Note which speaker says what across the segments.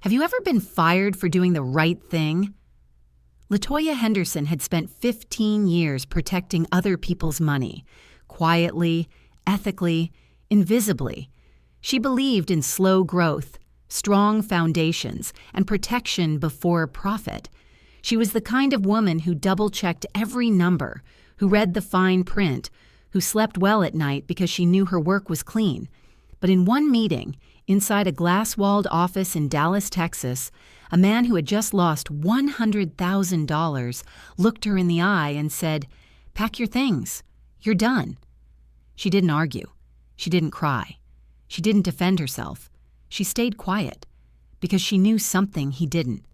Speaker 1: Have you ever been fired for doing the right thing? LaToya Henderson had spent 15 years protecting other people's money, quietly, ethically, invisibly. She believed in slow growth, strong foundations, and protection before profit. She was the kind of woman who double-checked every number, who read the fine print, who slept well at night because she knew her work was clean. But in one meeting, inside a glass-walled office in Dallas, Texas, a man who had just lost $100,000 looked her in the eye and said, "Pack your things. You're done." She didn't argue. She didn't cry. She didn't defend herself. She stayed quiet because she knew something he didn't.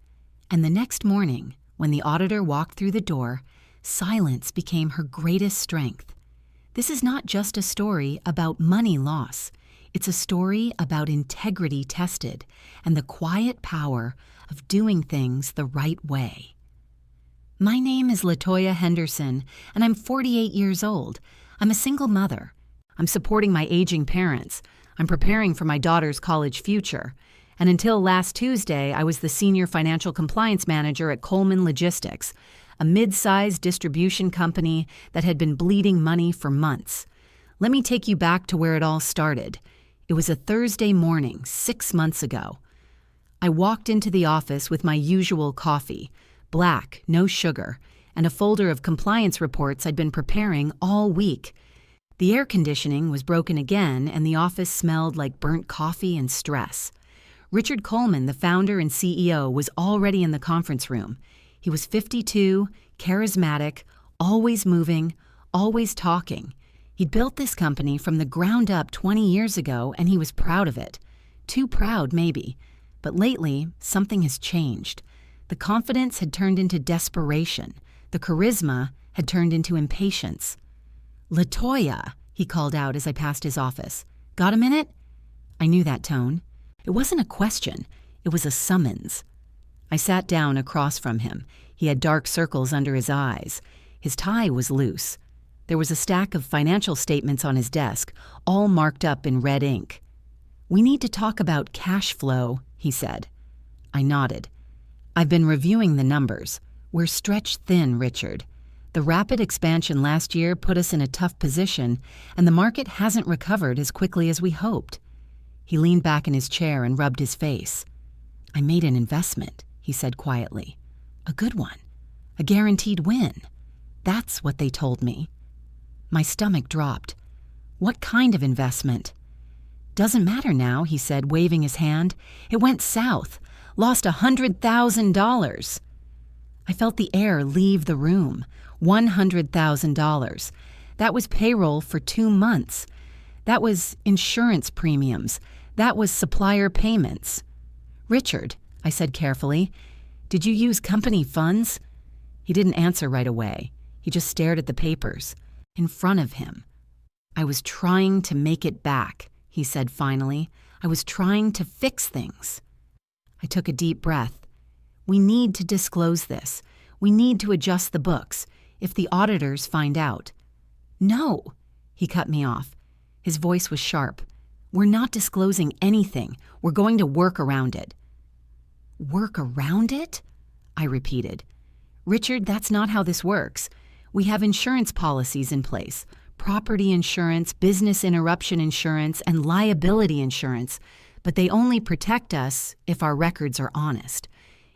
Speaker 1: And the next morning, when the auditor walked through the door, silence became her greatest strength. This is not just a story about money loss. It's a story about integrity tested and the quiet power of doing things the right way. My name is LaToya Henderson, and I'm 48 years old. I'm a single mother. I'm supporting my aging parents. I'm preparing for my daughter's college future. And until last Tuesday, I was the senior financial compliance manager at Coleman Logistics, a mid-sized distribution company that had been bleeding money for months. Let me take you back to where it all started. It was a Thursday morning, 6 months ago. I walked into the office with my usual coffee, black, no sugar, and a folder of compliance reports I'd been preparing all week. The air conditioning was broken again, and the office smelled like burnt coffee and stress. Richard Coleman, the founder and CEO, was already in the conference room. He was 52, charismatic, always moving, always talking. He'd built this company from the ground up 20 years ago, and he was proud of it. Too proud, maybe. But lately, something has changed. The confidence had turned into desperation. The charisma had turned into impatience. "LaToya," he called out as I passed his office. "Got a minute?" I knew that tone. It wasn't a question. It was a summons. I sat down across from him. He had dark circles under his eyes. His tie was loose. There was a stack of financial statements on his desk, all marked up in red ink. "We need to talk about cash flow," he said. I nodded. "I've been reviewing the numbers. We're stretched thin, Richard. The rapid expansion last year put us in a tough position, and the market hasn't recovered as quickly as we hoped." He leaned back in his chair and rubbed his face. "I made an investment," he said quietly. "A good one. A guaranteed win. That's what they told me." My stomach dropped. "What kind of investment?" "Doesn't matter now," he said, waving his hand. "It went south. Lost $100,000. I felt the air leave the room. $100,000. That was payroll for 2 months. That was insurance premiums. That was supplier payments. "Richard," I said carefully, "did you use company funds?" He didn't answer right away. He just stared at the papers. In front of him. "I was trying to make it back," he said finally. "I was trying to fix things." I took a deep breath. "We need to disclose this. We need to adjust the books, if the auditors find out." "No," he cut me off. His voice was sharp. "We're not disclosing anything. We're going to work around it." "Work around it?" I repeated. "Richard, that's not how this works. We have insurance policies in place, property insurance, business interruption insurance, and liability insurance, but they only protect us if our records are honest.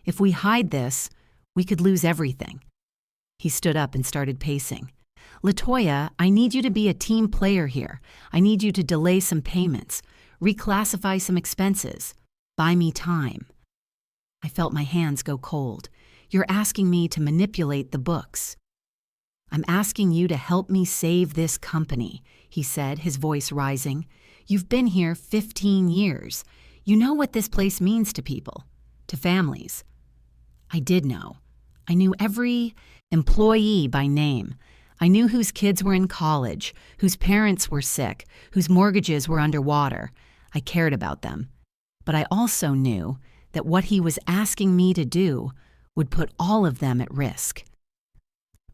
Speaker 1: If we hide this, we could lose everything." He stood up and started pacing. "LaToya, I need you to be a team player here. I need you to delay some payments, reclassify some expenses, buy me time." I felt my hands go cold. "You're asking me to manipulate the books." "I'm asking you to help me save this company," he said, his voice rising. "You've been here 15 years. You know what this place means to people, to families." I did know. I knew every employee by name. I knew whose kids were in college, whose parents were sick, whose mortgages were underwater. I cared about them. But I also knew that what he was asking me to do would put all of them at risk.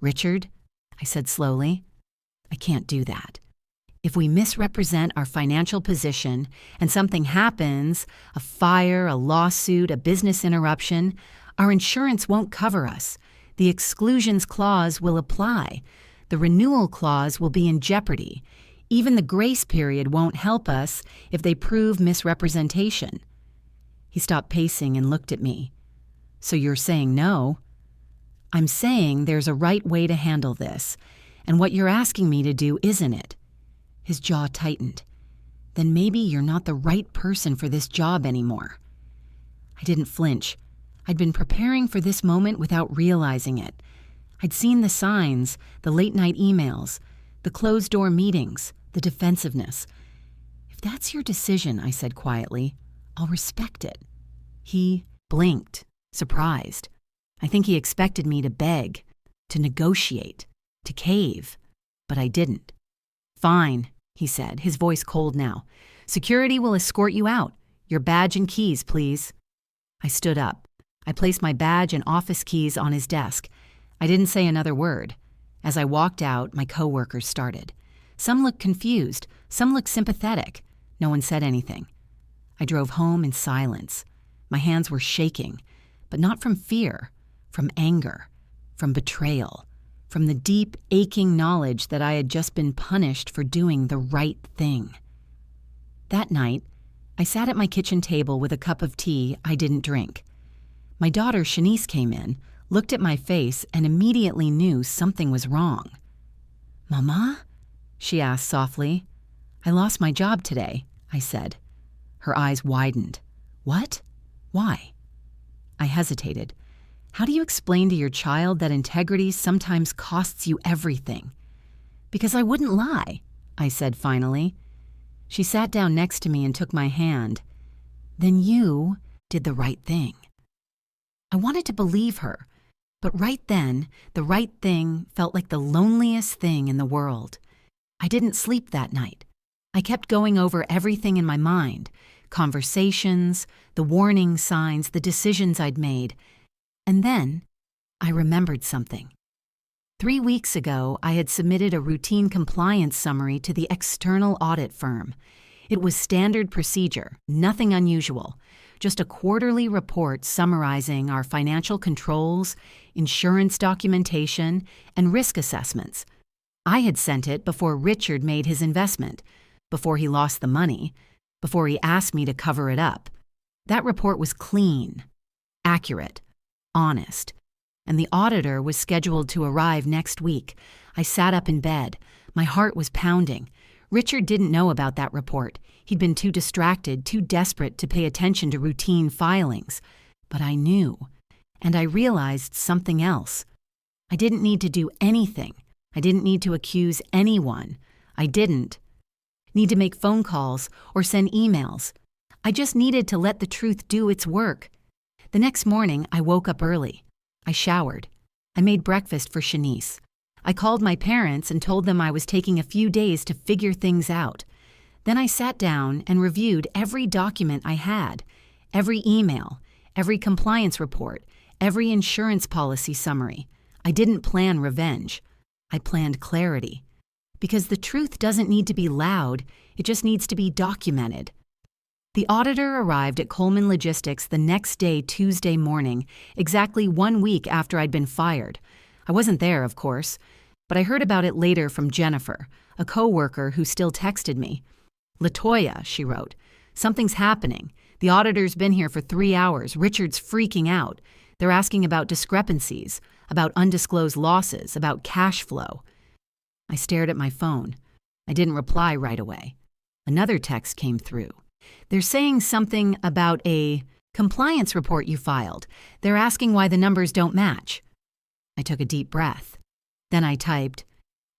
Speaker 1: "Richard," I said slowly, "I can't do that. If we misrepresent our financial position and something happens, a fire, a lawsuit, a business interruption, our insurance won't cover us. The exclusions clause will apply. The renewal clause will be in jeopardy. Even the grace period won't help us if they prove misrepresentation. He stopped pacing and looked at me. So you're saying no? I'm saying there's a right way to handle this, and what you're asking me to do isn't it. His jaw tightened. Then maybe you're not the right person for this job anymore. I didn't flinch. I'd been preparing for this moment without realizing it. I'd seen the signs, the late-night emails, the closed-door meetings, the defensiveness. If that's your decision, I said quietly, I'll respect it. He blinked, surprised. I think he expected me to beg, to negotiate, to cave, but I didn't. Fine, he said, his voice cold now. Security will escort you out. Your badge and keys, please. I stood up. I placed my badge and office keys on his desk. I didn't say another word. As I walked out, my coworkers started. Some looked confused, some looked sympathetic. No one said anything. I drove home in silence. My hands were shaking, but not from fear, from anger, from betrayal, from the deep, aching knowledge that I had just been punished for doing the right thing. That night, I sat at my kitchen table with a cup of tea I didn't drink. My daughter Shanice came in, looked at my face, and immediately knew something was wrong. "Mama?" she asked softly. "I lost my job today," I said. Her eyes widened. "What? Why?" I hesitated. How do you explain to your child that integrity sometimes costs you everything? "Because I wouldn't lie," I said finally. She sat down next to me and took my hand. "Then you did the right thing." I wanted to believe her, but right then, the right thing felt like the loneliest thing in the world. I didn't sleep that night. I kept going over everything in my mind, conversations, the warning signs, the decisions I'd made. And then, I remembered something. 3 weeks ago, I had submitted a routine compliance summary to the external audit firm. It was standard procedure, nothing unusual, just a quarterly report summarizing our financial controls, insurance documentation, and risk assessments. I had sent it before Richard made his investment, before he lost the money, before he asked me to cover it up. That report was clean, accurate, honest, and the auditor was scheduled to arrive next week. I sat up in bed. My heart was pounding. Richard didn't know about that report. He'd been too distracted, too desperate to pay attention to routine filings. But I knew, and I realized something else. I didn't need to do anything. I didn't need to accuse anyone. I didn't need to make phone calls or send emails. I just needed to let the truth do its work. The next morning, I woke up early. I showered. I made breakfast for Shanice. I called my parents and told them I was taking a few days to figure things out. Then I sat down and reviewed every document I had, every email, every compliance report, every insurance policy summary. I didn't plan revenge. I planned clarity. Because the truth doesn't need to be loud, it just needs to be documented. The auditor arrived at Coleman Logistics the next day, Tuesday morning, exactly 1 week after I'd been fired. I wasn't there, of course, but I heard about it later from Jennifer, a coworker who still texted me. "Latoya," she wrote, "something's happening. The auditor's been here for 3 hours. Richard's freaking out. They're asking about discrepancies, about undisclosed losses, about cash flow." I stared at my phone. I didn't reply right away. Another text came through. "They're saying something about a compliance report you filed. They're asking why the numbers don't match." I took a deep breath. Then I typed,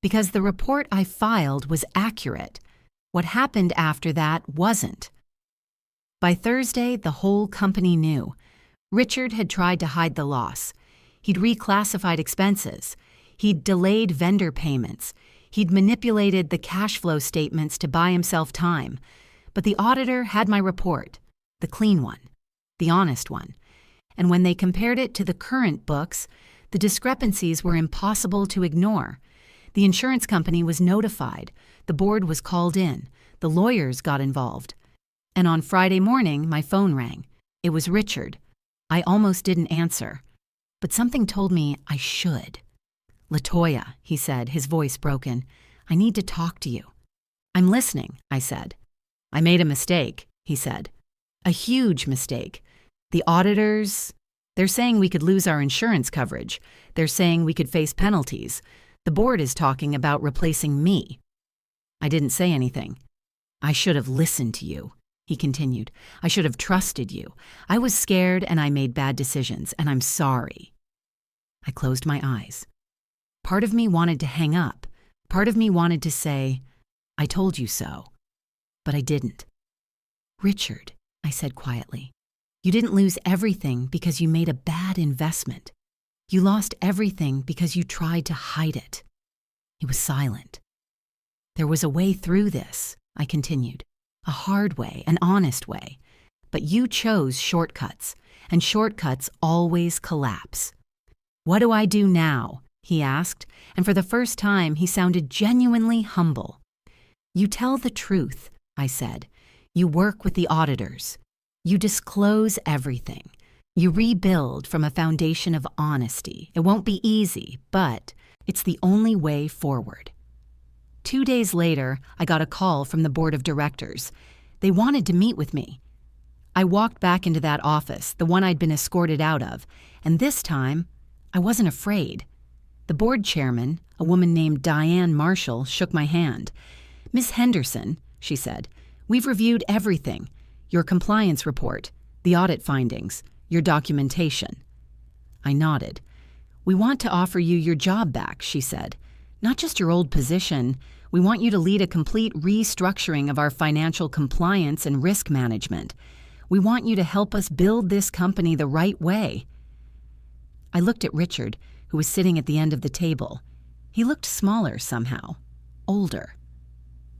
Speaker 1: "Because the report I filed was accurate. What happened after that wasn't." By Thursday, the whole company knew. Richard had tried to hide the loss. He'd reclassified expenses. He'd delayed vendor payments. He'd manipulated the cash flow statements to buy himself time. But the auditor had my report, the clean one, the honest one. And when they compared it to the current books, the discrepancies were impossible to ignore. The insurance company was notified. The board was called in. The lawyers got involved. And on Friday morning, my phone rang. It was Richard. I almost didn't answer, but something told me I should. "Latoya," he said, his voice broken, "I need to talk to you." "I'm listening," I said. "I made a mistake," he said. "A huge mistake. The auditors, they're saying we could lose our insurance coverage. They're saying we could face penalties. The board is talking about replacing me." I didn't say anything. "I should have listened to you," he continued. "I should have trusted you. I was scared and I made bad decisions, and I'm sorry." I closed my eyes. Part of me wanted to hang up. Part of me wanted to say, "I told you so." But I didn't. "Richard," I said quietly, "you didn't lose everything because you made a bad investment. You lost everything because you tried to hide it." He was silent. "There was a way through this," I continued. "A hard way, an honest way. But you chose shortcuts, and shortcuts always collapse." "What do I do now?" he asked, and for the first time he sounded genuinely humble. "You tell the truth," I said. "You work with the auditors. You disclose everything. You rebuild from a foundation of honesty. It won't be easy, but it's the only way forward." 2 days later, I got a call from the board of directors. They wanted to meet with me. I walked back into that office, the one I'd been escorted out of, and this time, I wasn't afraid. The board chairman, a woman named Diane Marshall, shook my hand. "Miss Henderson," she said, "we've reviewed everything. Your compliance report, the audit findings, your documentation." I nodded. "We want to offer you your job back," she said. "Not just your old position. We want you to lead a complete restructuring of our financial compliance and risk management. We want you to help us build this company the right way." I looked at Richard, who was sitting at the end of the table. He looked smaller somehow, older.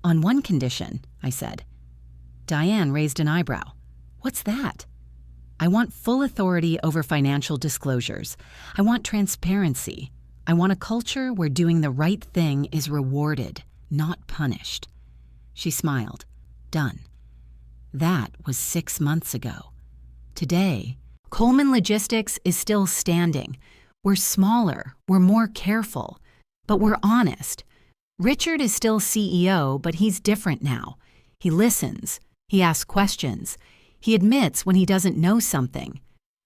Speaker 1: "On one condition," I said. Diane raised an eyebrow. "What's that?" "I want full authority over financial disclosures. I want transparency. I want a culture where doing the right thing is rewarded, not punished." She smiled. "Done." That was 6 months ago. Today, Coleman Logistics is still standing. We're smaller, we're more careful, but we're honest. Richard is still CEO, but he's different now. He listens, he asks questions, he admits when he doesn't know something.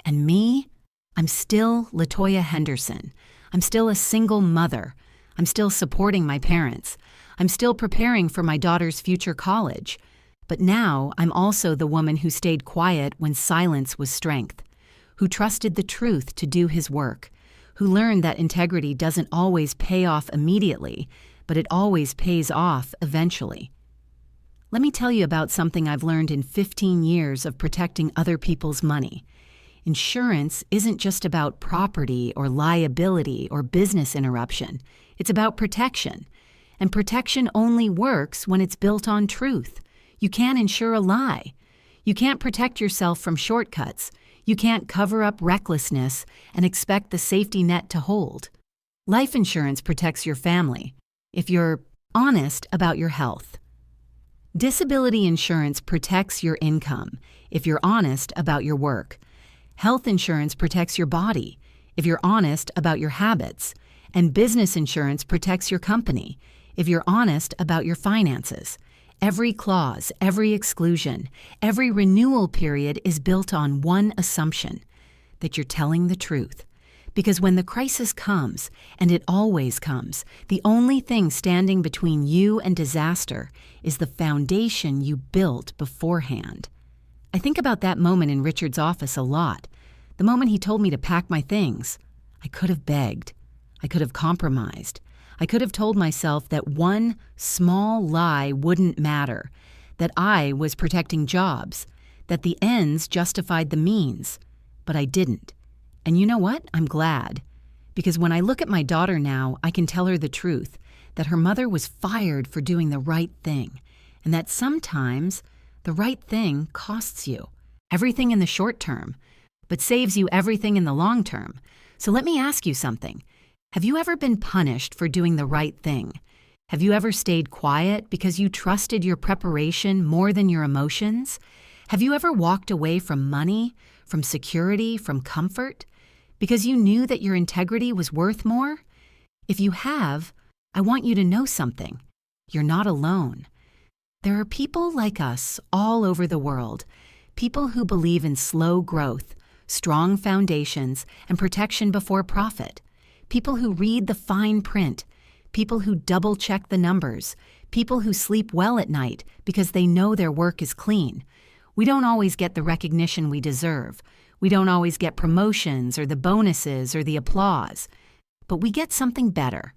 Speaker 1: And me? I'm still Latoya Henderson. I'm still a single mother. I'm still supporting my parents. I'm still preparing for my daughter's future college. But now I'm also the woman who stayed quiet when silence was strength, who trusted the truth to do his work, who learned that integrity doesn't always pay off immediately, but it always pays off eventually. Let me tell you about something I've learned in 15 years of protecting other people's money. Insurance isn't just about property or liability or business interruption. It's about protection. And protection only works when it's built on truth. You can't insure a lie. You can't protect yourself from shortcuts. You can't cover up recklessness and expect the safety net to hold. Life insurance protects your family if you're honest about your health. Disability insurance protects your income if you're honest about your work. Health insurance protects your body if you're honest about your habits. And business insurance protects your company if you're honest about your finances. Every clause, every exclusion, every renewal period is built on one assumption, that you're telling the truth. Because when the crisis comes, and it always comes, the only thing standing between you and disaster is the foundation you built beforehand. I think about that moment in Richard's office a lot. The moment he told me to pack my things. I could have begged. I could have compromised. I could have told myself that one small lie wouldn't matter, that I was protecting jobs, that the ends justified the means. But I didn't. And you know what? I'm glad. Because when I look at my daughter now, I can tell her the truth, that her mother was fired for doing the right thing, and that sometimes the right thing costs you everything in the short term, but saves you everything in the long term. So let me ask you something. Have you ever been punished for doing the right thing? Have you ever stayed quiet because you trusted your preparation more than your emotions? Have you ever walked away from money, from security, from comfort, because you knew that your integrity was worth more? If you have, I want you to know something. You're not alone. There are people like us all over the world, people who believe in slow growth, strong foundations, and protection before profit. People who read the fine print, people who double-check the numbers, people who sleep well at night because they know their work is clean. We don't always get the recognition we deserve. We don't always get promotions or the bonuses or the applause. But we get something better.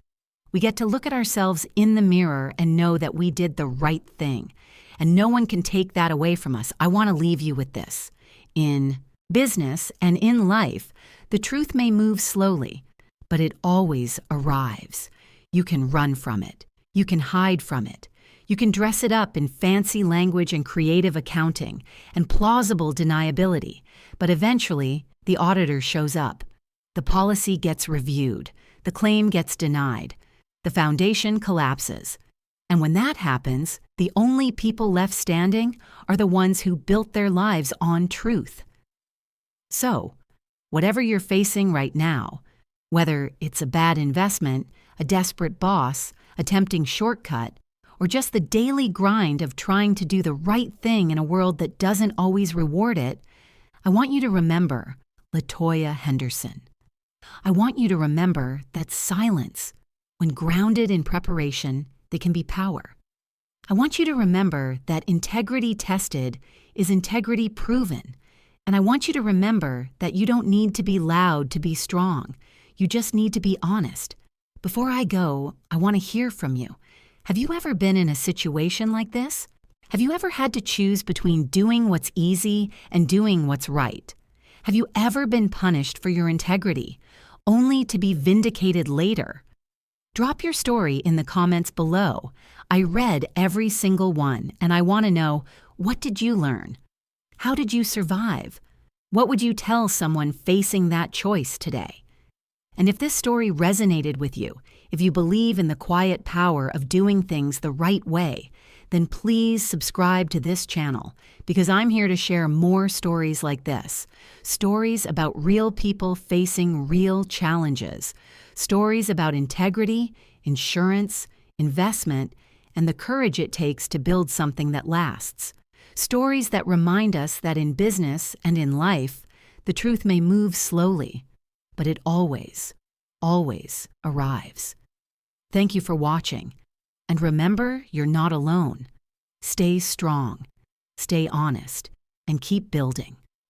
Speaker 1: We get to look at ourselves in the mirror and know that we did the right thing. And no one can take that away from us. I want to leave you with this. In business and in life, the truth may move slowly, but it always arrives. You can run from it. You can hide from it. You can dress it up in fancy language and creative accounting and plausible deniability, but eventually the auditor shows up. The policy gets reviewed. The claim gets denied. The foundation collapses. And when that happens, the only people left standing are the ones who built their lives on truth. So, whatever you're facing right now, whether it's a bad investment, a desperate boss, a tempting shortcut, or just the daily grind of trying to do the right thing in a world that doesn't always reward it, I want you to remember LaToya Henderson. I want you to remember that silence, when grounded in preparation, they can be power. I want you to remember that integrity tested is integrity proven. And I want you to remember that you don't need to be loud to be strong. You just need to be honest. Before I go, I want to hear from you. Have you ever been in a situation like this? Have you ever had to choose between doing what's easy and doing what's right? Have you ever been punished for your integrity, only to be vindicated later? Drop your story in the comments below. I read every single one, and I want to know, what did you learn? How did you survive? What would you tell someone facing that choice today? And if this story resonated with you, if you believe in the quiet power of doing things the right way, then please subscribe to this channel, because I'm here to share more stories like this. Stories about real people facing real challenges. Stories about integrity, insurance, investment, and the courage it takes to build something that lasts. Stories that remind us that in business and in life, the truth may move slowly, but it always, always arrives. Thank you for watching. And remember, you're not alone. Stay strong, stay honest, and keep building.